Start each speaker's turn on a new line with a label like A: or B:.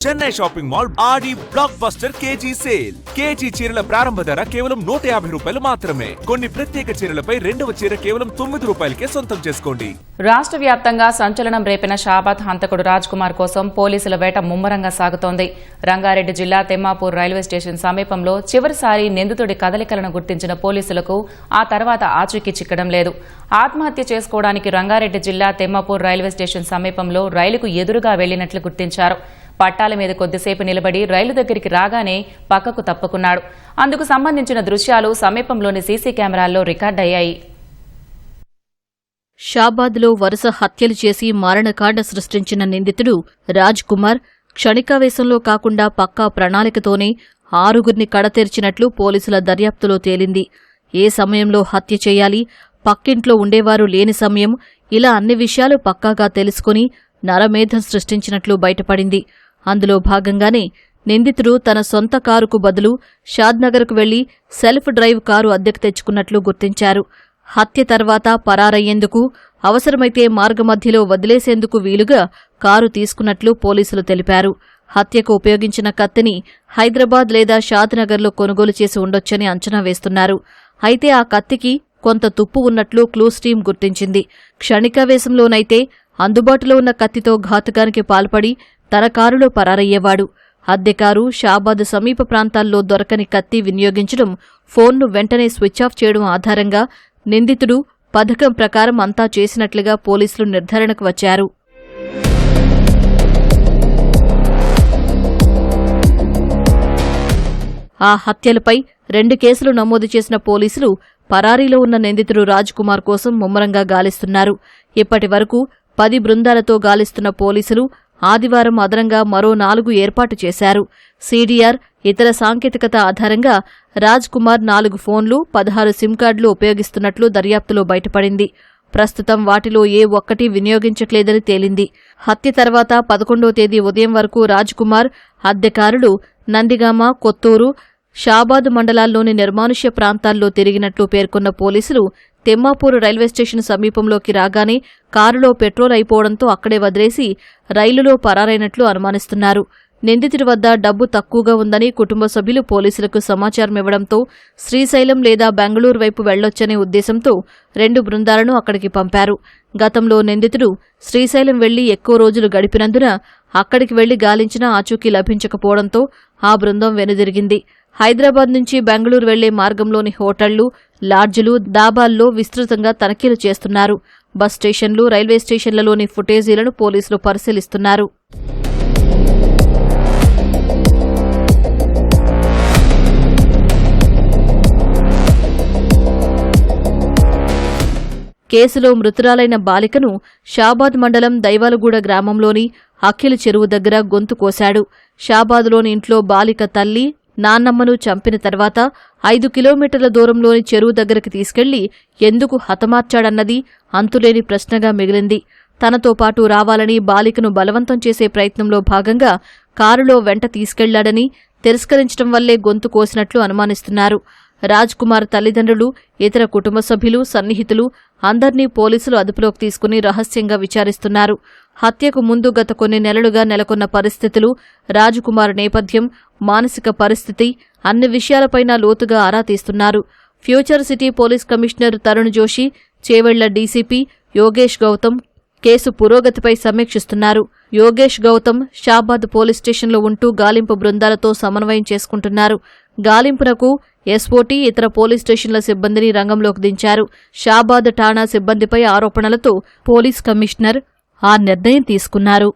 A: Chennai shopping mall Aadi blockbuster KG sale. KG చీరల ప్రారంభ ధర కేవలం 150 రూపాయలు మాత్రమే. కొన్ని ప్రత్యేక చీరలపై రెండవ చీర కేవలం 9 రూపాయలకే సొంతం చేసుకోండి.
B: రాష్ట్ర వ్యాప్తంగా సంచలనం రేపిన షాబాద్ హంతకుడు రాజ్ కుమార్ కోసం పోలీసుల వేట ముమ్మరంగా సాగుతోంది. రంగారెడ్డి జిల్లా తెమ్మాపూర్ రైల్వే స్టేషన్ సమీపంలో చివరిసారి నిందితుడి కదలికలను గుర్తించిన పోలీసులకు ఆ తర్వాత ఆచూకీ చిక్కడం లేదు. ఆత్మహత్య చేసుకోవడానికి రంగారెడ్డి జిల్లా తెమ్మాపూర్ రైల్వే స్టేషన్ సమీపంలో రైలుకు ఎదురుగా వెళ్లినట్లు గుర్తించారు. పట్టాల మీద కొద్దిసేపు నిలబడి రైలు దగ్గరికి రాగానే పక్కకు తప్పుకున్నాడు. అందుకు సంబంధించిన దృశ్యాలు సమీపంలోని సీసీ కెమెరాల్లో రికార్డయ్యాయి.
C: షాబాద్లో వరుస హత్యలు చేసి మారణకాండ సృష్టించిన నిందితుడు రాజ్ కుమార్ క్షణికావేశంలో కాకుండా పక్కా ప్రణాళికతోనే 6గురిని కడతెర్చినట్లు పోలీసుల దర్యాప్తులో తేలింది. ఏ సమయంలో హత్య చేయాలి, పక్కింట్లో ఉండేవారు లేని సమయం, ఇలా అన్ని విషయాలు పక్కాగా తెలుసుకుని నరమేధం సృష్టించినట్లు బయటపడింది. అందులో భాగంగానే నిందితుడు తన సొంత కారుకు బదులు షాద్నగర్కు వెళ్లి సెల్ఫ్ డ్రైవ్ కారు అద్దెకు తెచ్చుకున్నట్లు గుర్తించారు. హత్య తర్వాత పరారయ్యేందుకు, అవసరమైతే మార్గమధ్యలో వదిలేసేందుకు వీలుగా కారు తీసుకున్నట్లు పోలీసులు తెలిపారు. హత్యకు ఉపయోగించిన కత్తిని హైదరాబాద్ లేదా షాద్నగర్లో కొనుగోలు చేసి ఉండొచ్చని అంచనా వేస్తున్నారు. అయితే ఆ కత్తికి కొంత తుప్పు ఉన్నట్లు క్లూస్ టీం గుర్తించింది. క్షణికావేశంలోనైతే అందుబాటులో ఉన్న కత్తితో ఘాతుకానికి పాల్పడి తన కారులో పరారయ్యేవాడు. అద్దెకారు, షాబాద్ సమీప ప్రాంతాల్లో దొరకని కత్తి వినియోగించడం, ఫోన్ను వెంటనే స్విచ్ ఆఫ్ చేయడం ఆధారంగా నిందితుడు పథకం ప్రకారం అంతా చేసినట్లుగా పోలీసులు నిర్ధారణకు వచ్చారు. ఆ హత్యలపై 2 కేసులు నమోదు చేసిన పోలీసులు పరారీలో ఉన్న నిందితుడు రాజ్ కుమార్ కోసం ముమ్మరంగా గాలిస్తున్నారు. ఇప్పటి వరకు 10 బృందాలతో గాలిస్తున్న పోలీసులు ఆదివారం అదనంగా మరో 4 ఏర్పాటు చేశారు. సీడీఆర్, ఇతర సాంకేతికత ఆధారంగా రాజ్ కుమార్ 4 ఫోన్లు, 16 సిమ్ కార్డులు ఉపయోగిస్తున్నట్లు దర్యాప్తులో బయటపడింది. ప్రస్తుతం వాటిలో ఏ ఒక్కటి వినియోగించట్లేదని తేలింది. హత్య తర్వాత 11వ తేదీ ఉదయం వరకు రాజ్ కుమార్ అద్దెకారులు నందిగామ, కొత్తూరు, షాబాద్ మండలాల్లోని నిర్మానుష్య ప్రాంతాల్లో తిరిగినట్లు పేర్కొన్న పోలీసులు తెమ్మాపూర్ రైల్వే స్టేషన్ సమీపంలోకి రాగానే కారులో పెట్రోల్ అయిపోవడంతో అక్కడే వదిలేసి రైలులో పరారైనట్లు అనుమానిస్తున్నారు. నిందితుడి వద్ద డబ్బు తక్కువగా ఉందని కుటుంబ సభ్యులు పోలీసులకు సమాచారం ఇవ్వడంతో శ్రీశైలం లేదా బెంగళూరు వైపు వెళ్లొచ్చనే ఉద్దేశంతో 2 బృందాలను అక్కడికి పంపారు. గతంలో నిందితుడు శ్రీశైలం వెళ్లి ఎక్కువ రోజులు గడిపినందున అక్కడికి వెళ్లి గాలించినా ఆచూకీ లభించకపోవడంతో ఆ బృందం వెనుదిరిగింది. హైదరాబాద్ నుంచి బెంగళూరు వెళ్లే మార్గంలోని హోటళ్లు, లాడ్జిలు, దాబాల్లో విస్తృతంగా తనిఖీలు చేస్తున్నారు. బస్ స్టేషన్లు, రైల్వే స్టేషన్లలోని ఫుటేజీలను పోలీసులు పరిశీలిస్తున్నారు. కేసులో మృతురాలైన బాలికను షాబాద్ మండలం దైవాలగూడ గ్రామంలోని అఖిల్ చెరువు దగ్గర గొంతు కోశాడు. షాబాద్లోని ఇంట్లో బాలిక తల్లి, నాన్నమ్మను చంపిన తర్వాత 5 కిలోమీటర్ల దూరంలోని చెరువు దగ్గరికి తీసుకెళ్లి ఎందుకు హతమార్చాడన్నది అంతులేని ప్రశ్నగా మిగిలింది. తనతో పాటు రావాలని బాలికను బలవంతం చేసే ప్రయత్నంలో భాగంగా కారులో వెంట తీసుకెళ్లాడని, తిరస్కరించడం వల్లే గొంతు కోసినట్లు అనుమానిస్తున్నారు. రాజ్ కుమార్ తల్లిదండ్రులు, ఇతర కుటుంబ సభ్యులు, సన్నిహితులు అందర్నీ పోలీసులు అదుపులోకి తీసుకుని రహస్యంగా విచారిస్తున్నారు. హత్యకు ముందు గత కొన్ని నెలలుగా నెలకొన్న పరిస్థితులు, రాజ్ కుమార్ నేపథ్యం, మానసిక పరిస్థితి అన్ని విషయాలపైనా లోతుగా ఆరా తీస్తున్నారు. Future city police commissioner Tarun Joshi, Chevella DCP Yogesh Gautam కేసు పురోగతిపై సమీక్షిస్తున్నారు. యోగేష్ గౌతమ్ షాబాద్ పోలీస్ స్టేషన్లో ఉంటూ గాలింపు బృందాలతో సమన్వయం చేసుకుంటున్నారు. గాలింపునకు ఎస్ఓటీ, ఇతర పోలీస్ స్టేషన్ల సిబ్బందిని రంగంలోకి దించారు. షాబాద్ ఠాణా సిబ్బందిపై ఆరోపణలతో పోలీస్ కమిషనర్ ఆ నిర్ణయం తీసుకున్నారు.